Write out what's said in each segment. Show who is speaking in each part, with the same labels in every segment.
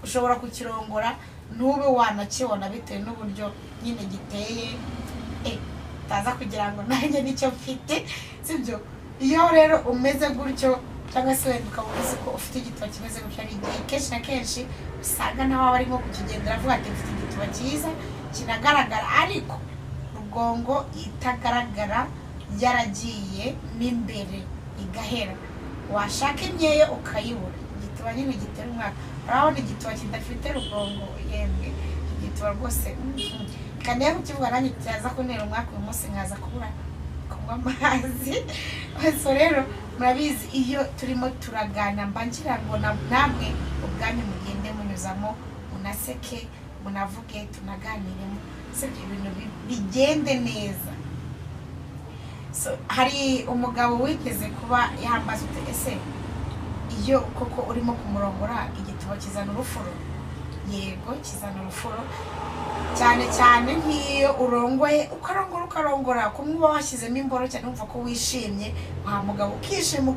Speaker 1: ushobora kukirongora ntube wanakibona bitewe n'uburyo nyine giteye taza kugira ngo nanjye nicyo mfite sibyo. Iyo rero umeze gutyo cyangwa se wenda ukabona ko ufite igituba kimeze gutyo, ari igihe kenshi na kenshi usanga nawe bari nko kukigendera avuga ati mfite igituba cyiza kinagaragara, ariko rugongo itagaragara yaragiye n'imbere igahera, washaka imyeyo ukayibura. Igituba nyine gitera umwaka, urabona igituba kidafite rugongo yemwe igituba rwose kandi rero ukivuga nanjye cyaza kuntera umwaka uyu munsi nkaza kubura kunywa amazi. So rero murabizi iyo turimo turagana mba ngira ngo namwe ubwanyu mugende munyuzamo munaseke munavuge tunaganiremo sibyo ibintu bigende neza. So hari umugabo wigeze kuba yambaza ute ese iyo koko urimo kumurongora igituba kizana urufuro? Yego kizana urufuro cyane cyane nk'iyo urongoye ukarongora kumwe washyizemo imboro cyane wumva ko wishimye wa mugabo ukishima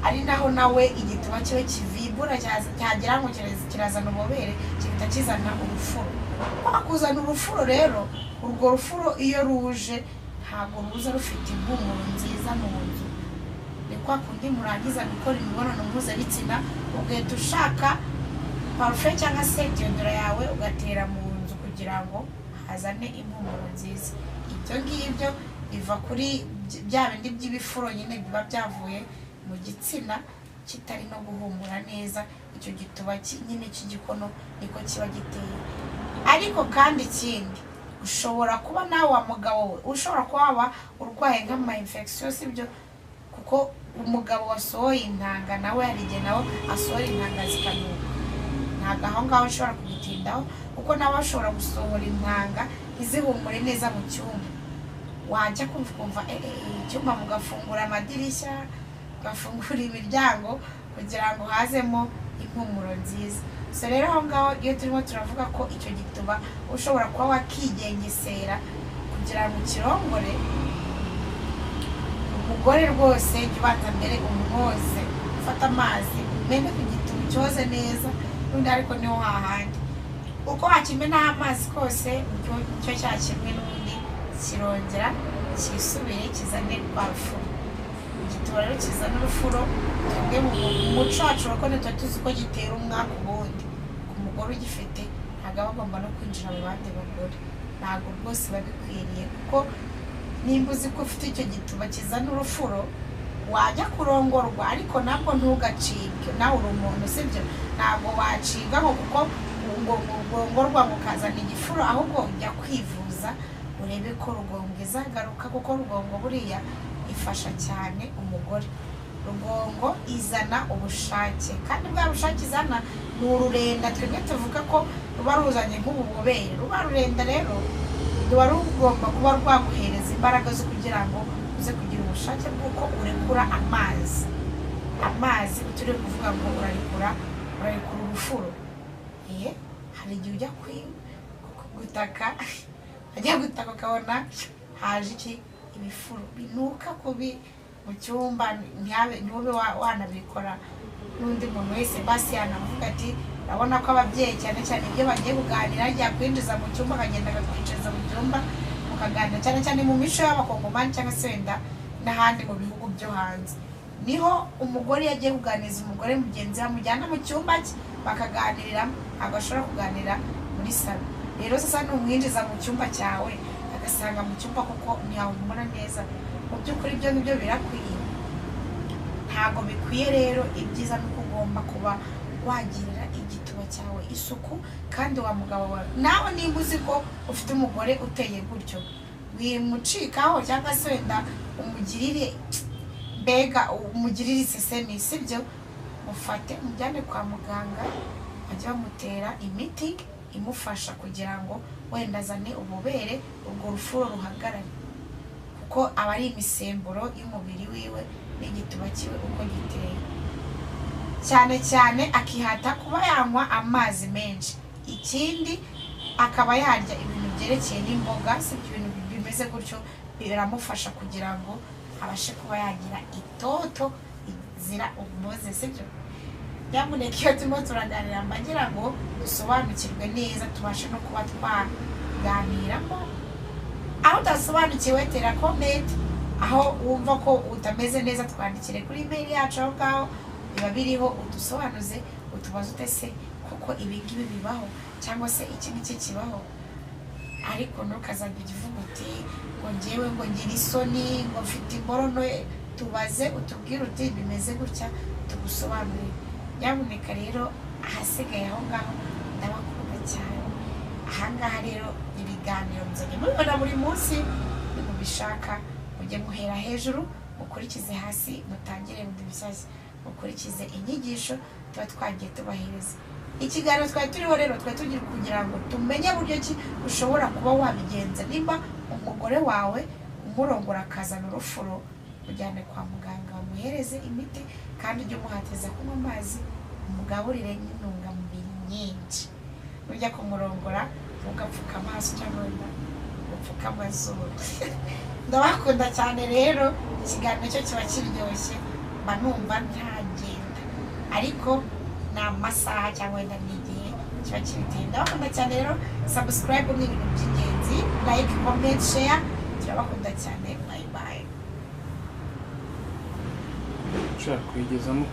Speaker 1: ari naho nawe igituba cyo kivibura cyagera ngo kirazana ububere kihita kizana urufuro. Wakuzana urufuro rero, urwo rufuro iyo ruje ntabwo ruza rufite impumuro nziza mu nzu. Ni kwa kundi murangiza gukora imibonano mpuzabitsina ugahita ushaka parufe cyangwa se deodora yawe ugatera mu nzu kugira ngo hazane impumuro nziza. Ibyo ngibyo biva kuri bya bindi by'ibifuro nyine biba byavuye mu gitsina kitari no guhumura neza. Icyo gituba nyine cy'igikono niko kiba giteye. Ariko kandi ikindi ushobora kuba nawe wa mugabo we ushobora kuba waba urwaye nk'ama infection sibyo, kuko umugabo wasohoye intanga nawe hari igihe nawe asohora intanga zikanyuka. Ntabwo aho ngaho ushobora kugitindaho kuko nawe ashobora gusohora intanga izihumure neza mu cyumba. Wajya kumva icyumba mugafungura amadirishya ugafungura imiryango kugira ngo hazemo impumuro nziza. So rero aho ngaho iyo turimo turavuga ko icyo gituba ushobora kuba wakigengesera kugira ngo ukirongore, umugore rwose jya ubanza mbere umwoze ufata amazi umene ku gituba cyoze neza n'undi, ariko niho hahandi uko wakimenaho amazi kose icyo cya kimwe n'undi kirongera kisubire kizane rwa rufuro. Igituba rero kizana urufuro twebwe mu muco wacu urabona tuba tuzi ko gitera umwaka ubundi. Ku mugore ugifite ntabwo aba agomba no kwinjira mu bandi bagore, ntabwo rwose babikwiriye, kuko nimba uzi ko ufite icyo gituba kizana urufuro wajya kurongorwa ariko nabwo ntugacibwe. Nawe uri umuntu sibyo, ntabwo wacibwa ngo kuko ngo urongorwa mukazana igifuro, ahubwo ujya kwivuza urebe ko rugongo izagaruka, kuko rugongo buriya ifasha cyane umugore. Rugongo izana ubushake, kandi bwa bushake izana ni ururenda twebwe tuvuga ko ruba ruzanye nk'ububobere. Ruba rurenda rero ruba rugomba kuba rwaguhereza imbaraga zo kugira ngo uze kugira ubushake bw'uko urekura amazi turi kuvuga ngo urarekura urufuro. Hari igihe ujya gutaka ukabona haje iki ibifuro binuka kubi mu cyumba, ntube wanabikora n'undi muntu wese. Basi yanavuga ati urabona ko ababyeyi cyane cyane iyo bagiye kuganira ajya kwinjiza mu cyumba akagenda akakwinjiza mu cyumba mukaganira, cyane cyane mu mico y'abakongomani cyangwa se wenda n'ahandi mu bihugu byo hanze. Niho umugore yagiye kuganiriza umugore mugenzi we amujyana mu cyumba cye bakaganiriramo, ntabwo ashobora kuganira muri salo. Rero sasa numwinjiza mu cyumba cyawe agasanga mu cyumba kuko ntiyahumura neza, mu by'ukuri ibyo ngibyo birakwiye? Ntabwo bikwiye. Rero ibyiza ni uko ugomba kuba wagirira igituba cyawe isuku, kandi wa mugabo wawe nawe niba uzi ko ufite umugore uteye gutyo wimucikaho cyangwa se wenda umugirire isesemi sibyo, mufate umujyane kwa muganga bajya bamutera imiti imufasha kugira ngo wenda azane ububere, urwo rufuro ruhagarare, kuko aba ari imisemburo y'umubiri wiwe n'igituba kiwe uko giteye. Cyane cyane akihata kuba yanywa amazi menshi, ikindi akaba yarya ibintu byerekeye n'imboga sibyo, ibintu bimeze gutyo biramufasha kugira ngo abashe kuba yagira itoto izira umuze sibyo. nyamuneka iyo turimo turaganira mbagira ngo dusobanukirwe neza tubashe no kuba twaganiramo. aho utasobanukiwe tera comment, aho wumva ko utameze neza twandikire kuri email yacu aho ngaho biba biriho, udusobanuze utubazo utese kuko ibi ngibi bibaho cyangwa se iki ngiki kibaho. ariko ntukazajya uvuga uti ngo njyewe ngo ngira isoni ngo mfite imborono. tubaze utubwire uti bimeze gutya tugusobanurire. nyamuneka rero ahasigaye aho ngaho ndabakunda cyane. ahangaha rero ibiganiro nzajya mubibona buri munsi, nimubishaka mujye muhera hejuru mukurikize hasi, mutangire bundi bishyashya mukurikize inyigisho tuba twagiye tubahereza. ikiganiro twari turiho rero twari tugira kugira ngo tumenye buryo ki ushobora kuba wabigenza. nimba umugore wawe umurongora akazana urufuro, ujyane kwa muganga umuhereze imiti, kandi ujye umuhatiriza kunywa amazi, umugaburire n'intungamubiri nyinshi. nujya kumurongora ugapfuka amaso cyangwa ugapfuka amazuru. ndabakunda cyane rero, ikiganiro cyo kiba kiryoshye, mba numva ntagenda, ariko ni amasaha cyangwa wenda n'igihe kiba kibiteye. ndabakunda cyane rero, subscribe ni ibintu by'ingenzi, like, comment, share. turabakunda cyane, bye bye.
Speaker 2: ushaka kuyigezamo